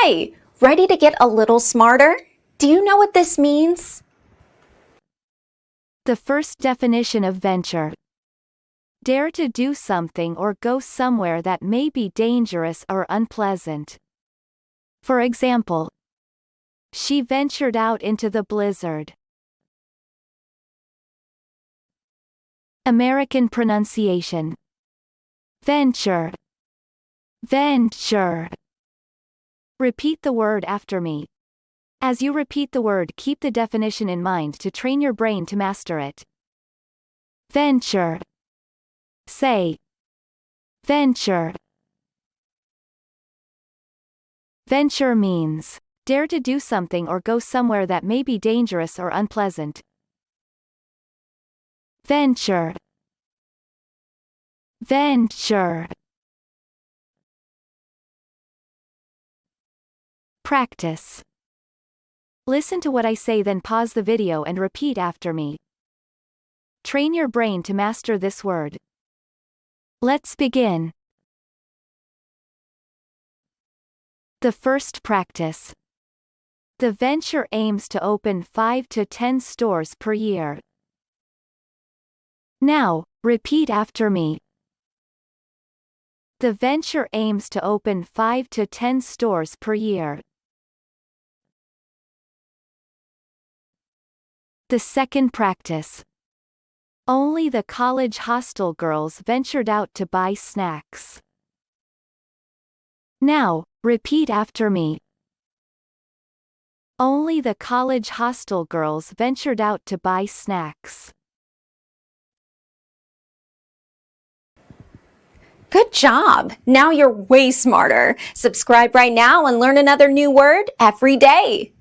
Hi, ready to get a little smarter? Do you know what this means? The first definition of venture. Dare to do something or go somewhere that may be dangerous or unpleasant. For example, she ventured out into the blizzard. American pronunciation. Venture. Venture. Repeat the word after me. As you repeat the word, keep the definition in mind to train your brain to master it. Venture. Say. Venture. Venture means dare to do something or go somewhere that may be dangerous or unpleasant. Venture. Venture. Practice. Listen to what I say, then pause the video and repeat after me. Train your brain to master this word. Let's begin. The first practice. The venture aims to open 5 to 10 stores per year. Now, repeat after me. The venture aims to open 5 to 10 stores per year. The second practice. Only the college hostel girls ventured out to buy snacks. Now, repeat after me. Only the college hostel girls ventured out to buy snacks. Good job! Now you're way smarter. Subscribe right now and learn another new word every day.